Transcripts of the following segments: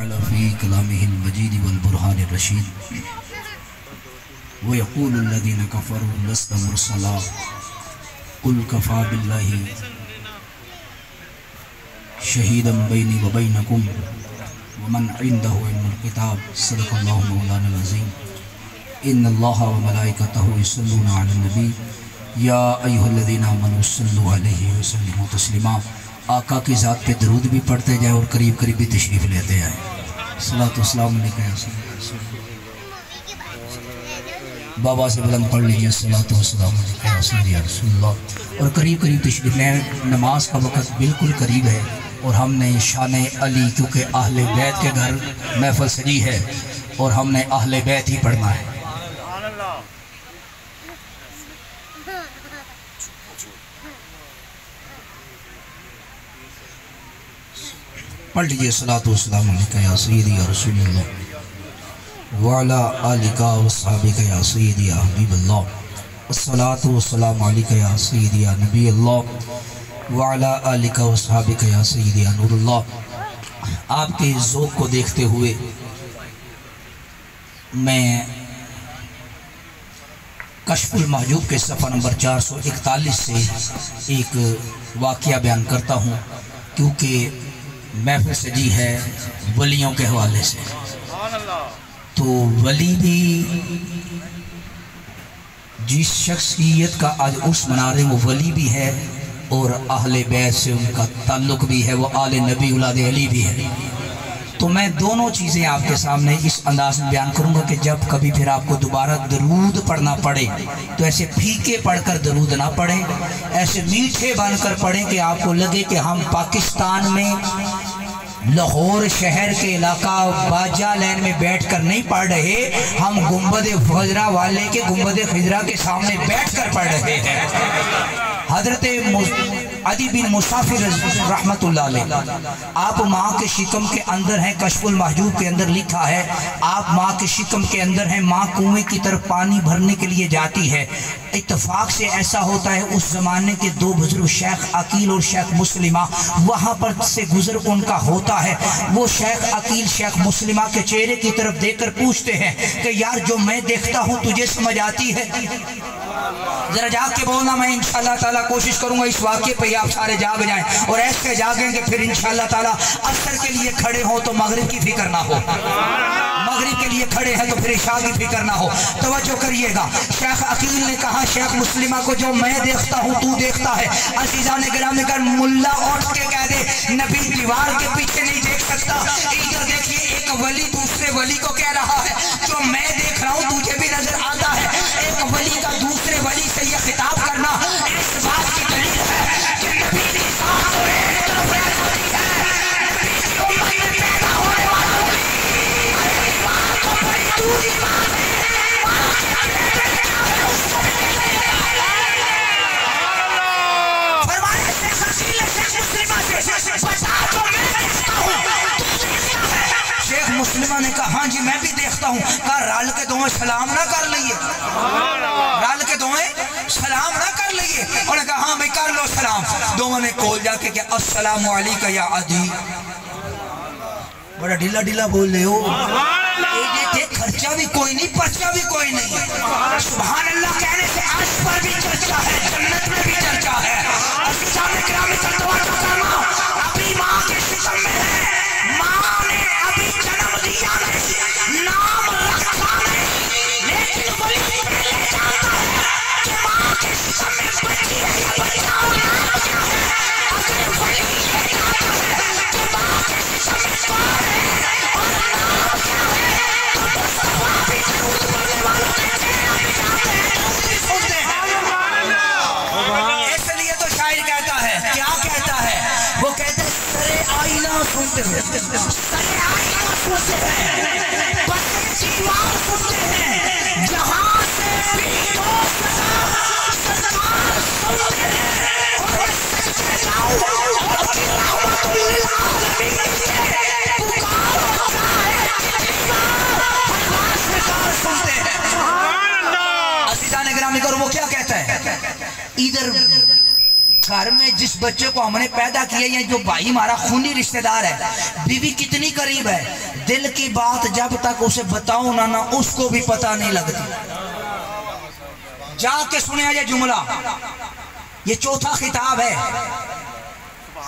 تعالی فی کلامہ المجید والبرہان الرشید وَيَقُولُ الَّذِينَ كَفَرُوا لَسْتَ مُرْسَلًا قُلْ كَفَى بِاللَّهِ شَهِيدًا بَيْنِي وَبَيْنَكُمْ وَمَنْ عِنْدَهُ عِلْمُ الْكِتَابِ صدق اللہ مولانا العظیم ان اللہ وملائکتہ یصلون علی النبی یا ایہا الذین آمنوا صلوا علیہ وسلموا تسلیما۔ آقا کی ذات پہ درود بھی پڑھتے جائیں اور قریب قریب بھی تشریف لیتے آئیں۔ صلاۃ و سلام علیکہ یا سیدی۔ بابا سے بلند پڑھ لیجئے صلاۃ و سلام علیکہ یا سیدی رسول اللہ، اور قریب قریب تشریف لیں۔ نماز کا وقت بالکل قریب ہے اور ہم نے شان علی کیونکہ اہل بیت کے گھر محفل سجی ہے اور ہم نے اہل بیت ہی پڑھنا ہے۔ پڑھ لیجئے صلاۃ و سلام علیکہ یا سیدی یا رسول اللہ وعلا آلکہ و صحابکہ یا سیدی یا حبیب اللہ الصلاۃ و سلام علیکہ یا سیدی یا نبی اللہ وعلا آلکہ و صحابکہ یا سیدی یا نور اللہ۔ آپ کے ذوق کو دیکھتے ہوئے میں کشف المحجوب کے صفحہ نمبر 441 سے ایک واقعہ بیان کرتا ہوں، کیونکہ محفل سجی ہے ولیوں کے حوالے سے، تو ولی بھی جس شخصیت کا آج عرس منا رہے ہیں وہ ولی بھی ہے اور اہل بیت سے ان کا تعلق بھی ہے، وہ آل نبی اولاد علی بھی ہے۔ تو میں دونوں چیزیں آپ کے سامنے اس انداز میں بیان کروں گا کہ جب کبھی پھر آپ کو دوبارہ درود پڑھنا پڑے تو ایسے پھیکے پڑھ کر درود نہ پڑھیں، ایسے میٹھے بن کر پڑھیں کہ آپ کو لگے کہ ہم پاکستان میں لاہور شہر کے علاقہ باجہ لین میں بیٹھ کر نہیں پڑھ رہے، ہم گنبد خضرا والے کے گنبد خضرا کے سامنے بیٹھ کر پڑھ رہے ہیں۔ حضرت عدی بن مسافر رحمت اللہ علیہ، آپ ماں کے شکم کے اندر ہیں، کشف المحجوب کے اندر لکھا ہے آپ ماں کے شکم کے اندر ہیں، ماں کنویں کی طرف پانی بھرنے کے لیے جاتی ہے، اتفاق سے ایسا ہوتا ہے اس زمانے کے دو بزرگ شیخ عقیل اور شیخ مسلمہ وہاں پر سے گزر ان کا ہوتا ہے، وہ شیخ عقیل شیخ مسلمہ کے چہرے کی طرف دیکھ کر پوچھتے ہیں کہ یار جو میں دیکھتا ہوں تجھے سمجھ آتی ہے؟ ذرا جاگ کے بولنا، میں انشاءاللہ تعالیٰ کوشش کروں گا اس واقعے پہ آپ سارے جاگ جائیں، اور ایسے جاگیں کہ پھر انشاءاللہ تعالیٰ عصر کے لیے کھڑے ہوں تو مغرب کی فکر نہ ہو، مغرب کے لیے کھڑے ہیں تو پھر عشاء کی فکر نہ ہو۔ توجہ کریے گا، شیخ عقیل نے کہا شیخ مسلمہ کو جو میں دیکھتا ہوں تو دیکھتا ہے۔ عزیزان گرامی کر ملا اٹھ کے کہہ دے نبی دیوار کے پیچھے نہیں دیکھ سکتا۔ ادھر دیکھیے ایک ولی دوسرے ولی کو کہہ رہا ہے جو میں دیکھ رہا ہوں تجھے بھی نظر آتا ہے۔ ایک ولی کا دوسرے ولی سے یہ خطاب کرنا اس بات کی دلیل ہے کہ نبی کی ذات ایک طرف رہ جاتی ہے، نبی کی امت میں پیدا ہونے والا ولی اپنی ماں کو بڑی دوری بات ہے، ماں کے اندر کیا ہے اس کو بھی نہیں فرمایا شیخ عقیل شیخ مسلمہ سے بتا جو میں دیکھتا ہوں تو دیکھتا ہے۔ شیخ مسلمہ نے کہا ہاں جی میں بھی دیکھتا ہوں۔ کہا رال کے دوئے سلام نہ کر لئیے، رال کے دوئے سلام نہ کر لئیے، اور نے کہا ہاں میں کر لو سلام۔ دونوں نے کول جا کے کہ السلام علیکہ یا عدی، بڑا ڈھیلا ڈھیلا بول رہے ہو، ایک خرچہ بھی کوئی نہیں پرچہ بھی کوئی نہیں، سبحان اللہ کہنے سے عرش پر بھی چرچا ہے، جنت میں بھی چرچا ہے۔ عزیزان گرامی کا توجہ کرنا، ابھی ماں کے شکم میں ہے، ماں نے ابھی جنم دیا نہیں، نام رکھا نہیں، لیکن ولی پہلے جانتا ہے کہ ماں کے شکم میں بچی ہے یا بچہ نام کیا ہے۔ اگر ولی یہ جانتا ہے کہ ماں کے شکم میں کون ہے اور نام کیا ہے تو مصطفیٰ بھی درود پڑھنے والوں کے چہرہ بھی جانتے ہیں، درود بھی سنتے ہیں۔ اس لیے تو شاعر کہتا ہے، کیا کہتا ہے؟ وہ کہتے ہیں سرے آئینہ سنتے ہیں، سرے آئینہ سنتے ہیں، بس دیوار سنتے ہیں، جہاں سے بھی دوست کا سرکار سنتے ہیں، اور اس سے جاؤ اور کی رحمت للعالمین ہے، پکار ہوتا ہے ہر سرکار سنتے ہیں۔ عزیزان گرامی کرو وہ کیا کہتا ہے؟ ادھر گھر میں جس बच्चे को हमने पैदा किया, या जो भाई हमारा खूनी रिश्तेदार है, बीवी कितनी करीब है, दिल की बात जब तक उसे बताओ ना उसको भी पता नहीं लगती। जाके सुने ये जुमला, ये चौथा खिताब है।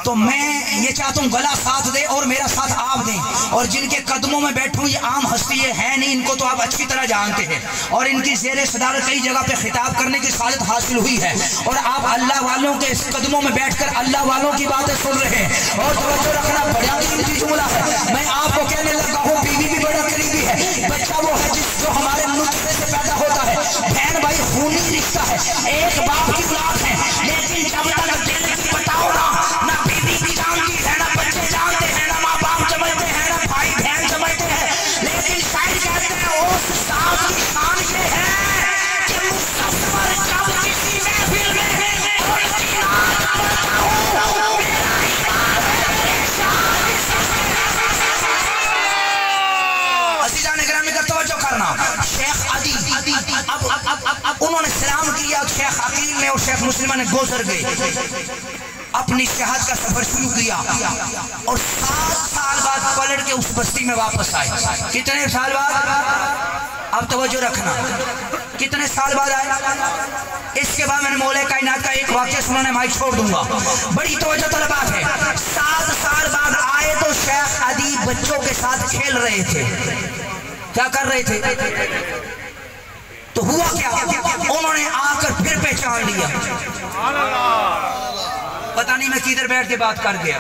तो मैं ये चाहता हूँ गला साथ दे और मेरा साथ आप दें, और जिनके कदमों में बैठूं ये आम हस्ती है नहीं, इनको तो आप अच्छी तरह जानते हैं, और इनकी ज़ेरे सदारत कई जगह पे खिताब करने की सादत हासिल हुई है, और आप अल्लाह वालों के कदमों में बैठकर अल्लाह वालों की बातें सुन रहे हैं। और तवज्जो रखना, बड़ा कीमती जुमला है। मैं आपको कहने लगा हूँ, बीवी भी बड़ा करीबी है, बच्चा वो है जो हमारे नुत्फे से पैदा होता है। बहन भाई खूनी रिश्ता है, एक बाप की औलाद है, लेकिन जब तक दिल की बताओ ना बीवी की जानती है, ना बच्चे जानते हैं, ना माँ बाप समझते हैं, ना भाई बहन समझते हैं, लेकिन शायद कहते हैं उस साथ की शान ये है कि मुस्तफर जब किसी महफिल में अज़ीज़ान गिरामी का तवज्जो करना। शेख अदी अब उन्होंने सलाम किया, शेख अकील ने और शेख मुस्लिमा ने गुजर गए, अपनी शहादत का सफर शुरू किया, और 7 साल बाद पलट के उस बस्ती में वापस आए। कितने साल बाद? अब तवज्जो रखना, कितने साल बाद आए? इसके बाद मैंने मौला कायनात का एक वाक्य सुनाने माइक छोड़ दूंगा, बड़ी तवज्जो तलब बात है। 7 साल बाद आए तो शेख अदी बच्चों के साथ खेल रहे थे। क्या कर रहे थे? तो हुआ क्या, उन्होंने आकर फिर पहचान लिया। पता नहीं मैं किधर बैठ के बात कर गया,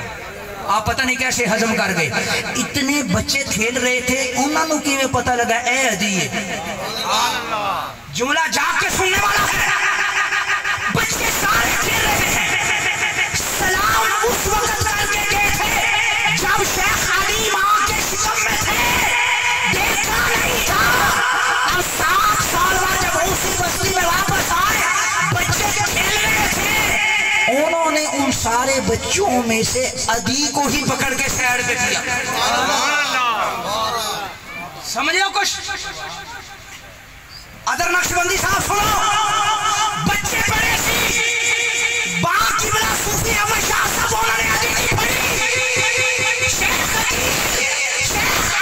आप पता नहीं कैसे हजम कर गए। इतने बच्चे खेल रहे थे, उन्होंने किਵੇਂ पता लगा ए अदी है। जुमला जाके सुनने वाला है। बच्चे सारे खेल रहे हैं, सलाम उस वक्त करके गए थे जब शेख अली मां के शिकम में थे, देखा नहीं था। अब 7 साल बाद जब उसी बस्ती में वापस आए, बच्चे खेल रहे थे, उन्होंने उन सारे बच्चों में से अदी को ही पकड़ के साइड पे किया। समझ लो कुछ? अदर नक्शबंदी साहब सुनो, बच्चे बड़े सी बाकी बड़ा सूफी अहमद शाह साहब उन्होंने अदी की पढ़ी, शेख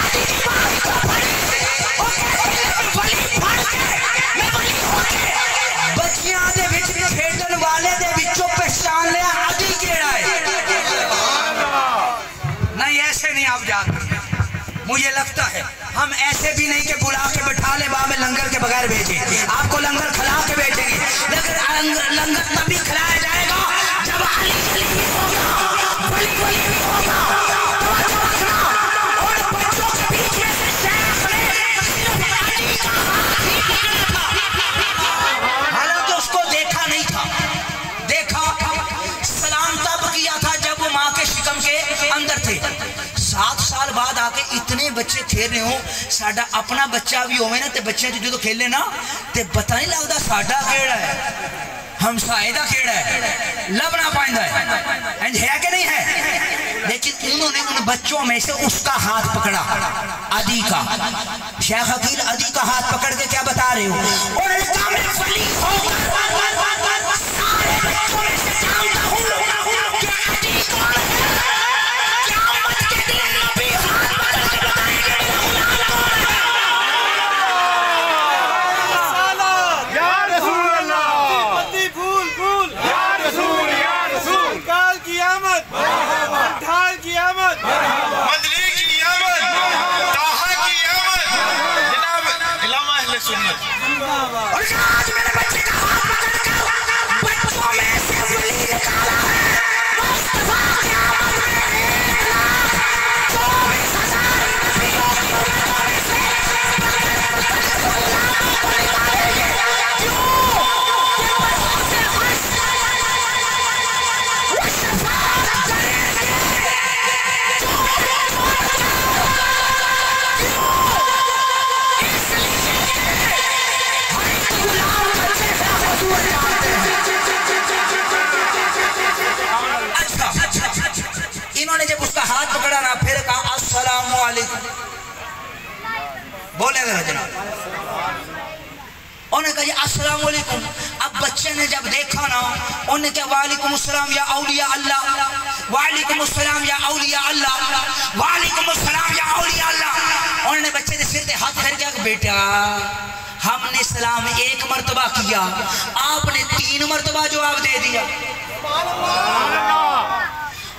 अदी की बात को पढ़ी, और मैं वली पढ़ के, मैं वली होके बच्चियां दे विच खेडन वाले दे विचों पहचान लिया अदी केड़ा है। नहीं ऐसे नहीं आप जानते, मुझे लगता है हम ऐसे भी नहीं कि बुला के बैठा ले बाबे लंगर के बगैर भेजे, आपको लंगर खिला के भेजेंगे, लेकिन लंगर तभी खिलाया जाएगा जब अली भी होगा, वली भी होगा, और बच्चों के बीच में से शेख ने सिर्फ अली का हाथ ही पकड़ा था, हालांकि उसको देखा नहीं था। देखा सलाम तब किया था जब वो माँ के शिकम के अंदर थे। 7 साल बाद आके इतने बच्चे खेल रहे हो, साडा अपना बच्चा भी होवे ना ते बच्चे जो खेले ना ते पता नहीं लगता साडा केड़ा है, हमसाए दा केड़ा है, लभना पाइंदा है, इंज है कि नहीं है। लेकिन उन्होंने उन बच्चों में से उसका हाथ पकड़ा, अदी का। शेख अकील अदी का हाथ पकड़ के क्या बता रहे हो? और मैं वली होकर सारे बच्चों में से जानता हूं कि अदी कौन है। और आज मेरे बच्चे का हाथ पकड़कर बच्चों में से वली निकाला है। मुस्तफा की आमद में 24,000 नबियों की उम्र से इन्होंने जब उसका हाथ पकड़ा ना, फिर कहा अस्सलामु अलैकुम, बोले जनाब, उन्होंने कहा अस्सलामु अलैकुम। अब बच्चे ने जब देखा ना, उन्होंने कहा वालेकुम अस्सलाम या औलिया अल्लाह, वालेकुम अस्सलाम या औलिया अल्लाह, वालेकुम अस्सलाम या औलिया अल्लाह। उन्होंने बच्चे के सिर पे हाथ धर के कहा बेटा हमने सलाम एक मर्तबा किया, आपने 3 मर्तबा जवाब दे दिया।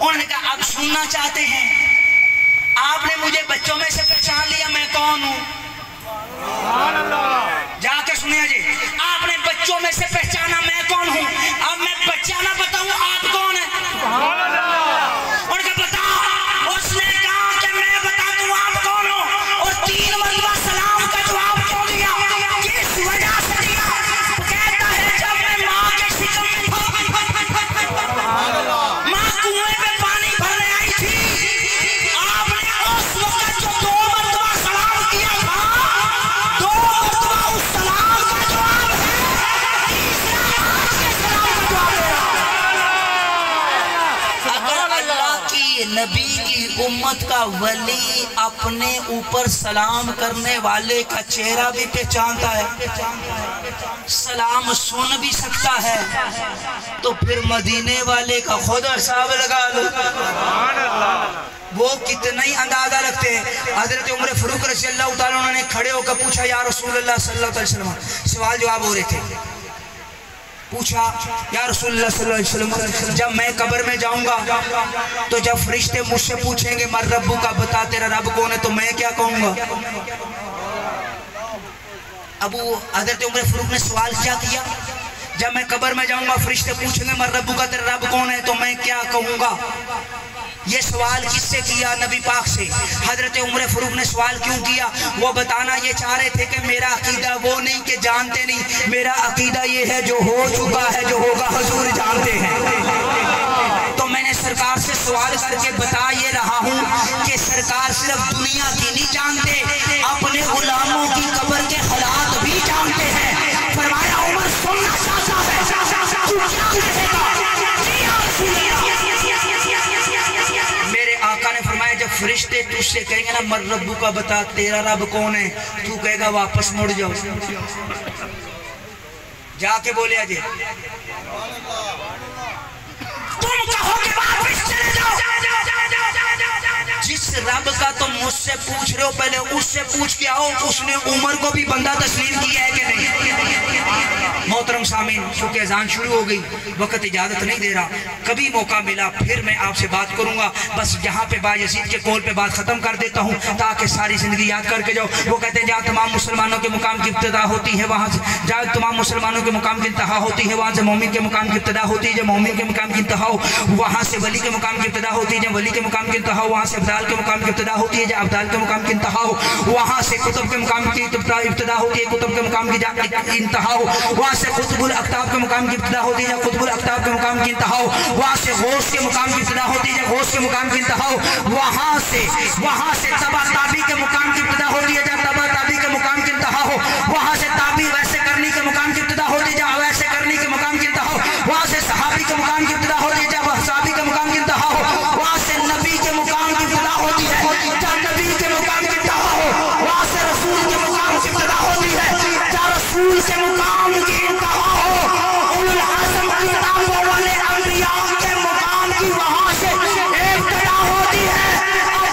उन्होंने कहा अब सुनना चाहते हैं, आपने मुझे बच्चों में से पहचान लिया मैं कौन हूं? जाके सुनिए जी, आपने बच्चों में से पहचाना मैं कौन हूं, अब मैं बच्चा ना बताऊं आप कौन है? उनका बताओ। उसने कहा कि मैं बता दूं आप कौन हो, और 3 मरतबा सलाम का जवाब क्यों दिया? किस वजह से दिया? कहता है जब मैं मां के शिकम में था, मां कुएं पे पानी भरने आई थी, आपने उस वक्त जो 2 मरतबा सलाम किया था, 2 मरतबा उस सलाम का जवाब है, तीसरा आपके सलाम का जवाब है। अगर अल्लाह की नबी की उम्मत का वली अपने ऊपर सलाम करने वाले का चेहरा भी पहचानता है, सलाम सुन भी सकता है, तो फिर मदीने वाले का खुद हिसाब लगा लो वो कितना ही अंदाजा रखते हैं। हजरत उमर फारूक रज़ियल्लाहु ताला उन्होंने खड़े होकर पूछा या रसूलुल्लाह सल्लल्लाहु अलैहि वसल्लम, सवाल जवाब हो रहे थे, पूछा या रसूलुल्लाह सल्लल्लाहु अलैहि वसल्लम जब मैं कब्र में जाऊंगा तो जब फरिश्ते मुझसे पूछेंगे मर रब्बू का, बता तेरा रब कौन है, तो मैं क्या कहूंगा? अबू हजरत उमर फारूक ने सवाल क्या किया, जब मैं कब्र में जाऊंगा फरिश्ते पूछेंगे मर रब्बू का, तेरा रब कौन है, तो मैं क्या कहूंगा? ये सवाल किससे किया? नबी पाक से। हजरत उमर फारूक ने सवाल क्यों किया? वो बताना ये चाह रहे थे कि मेरा अकीदा वो नहीं कि जानते नहीं, मेरा अकीदा ये है जो हो चुका है, जो होगा हुजूर जानते हैं। तो मैंने सरकार से सवाल करके बता ये रहा हूँ कि सरकार सिर्फ दुनिया की नहीं जानते, अपने गुलामों की कब्र के हालात भी जानते हैं। फरमाया उमर सुनना चाहता है, तू क्या कहेगा? मेरे आका ने फरमाया जब फरिश्ते तुझसे कहेंगे ना मर रब्बू का, बता तेरा रब कौन है, तू कहेगा वापस मुड़ जाओ। जाके बोले अजय तुम कहोगे वापस चले जाओ। जिस रब का तुम मुझसे पूछ रहे हो पहले उससे पूछ के आओ, उसने उमर को भी बंदा तस्लीम किया है कि नहीं? मोहतरम सामीन, चूंकि अजान शुरू हो गई, वक्त इजाजत नहीं दे रहा, कभी मौका मिला फिर मैं आपसे बात करूंगा। बस यहाँ पे बायजीद के कौल पे बात खत्म कर देता हूँ ताकि सारी जिंदगी याद करके जाओ। वो कहते हैं जहाँ तमाम मुसलमानों के मुकाम की इब्तिदा होती है, वहाँ से जहाँ तमाम मुसलमानों के मुकाम की इंतहा होती है, वहाँ से मोमिन के मुकाम की इब्तिदा होती है, जब मोमिन के मुकाम की इंतहा हो वहाँ से वली के मुकाम की इब्तिदा होती है, जब वली के मुकाम की इंतहा हो वहाँ से अब्दाल के मुकाम की इब्तिदा होती है, जब अब्दाल के मुकाम की इंतहा हो वहाँ से कुतुब के मुकाम की इब्तिदा होती है, कुतुब के मुकाम की इंतहा हो वहाँ से कुतुबुल अख्ताब के मुकाम की इब्तिदा होती है, जब कुतुबुल अख्ताब के मुकाम की इंतहा हो वहाँ से गौस के मुकाम की इब्तिदा होती है, जब गौस के मुकाम की इंतहा हो वहाँ से तबा ताबी के मुकाम की इब्तिदा होती है, जब तबा ताबी के मुकाम की इंतहा हो वहाँ से ताबी वैसे करनी के मुकाम की इब्तिदा होती है, जब वैसे करनी के मुकाम की इंतहा हो वहाँ से सहाबी के मुकाम की इब्तिदा होती है, जब सहाबी के मुकाम की इंतहा हो वहाँ से नबी के मुकाम की इब्तिदा होती है, जब नबी के मुकाम की इंतहा हो वहाँ से रसूल के मुकाम की इब्तिदा होती है, जब रसूल के मुकाम की इंतहा हो उलुल आज़म किताबों वाले अंबिया के मुकाम की वहाँ से इब्तिदा होती है। अब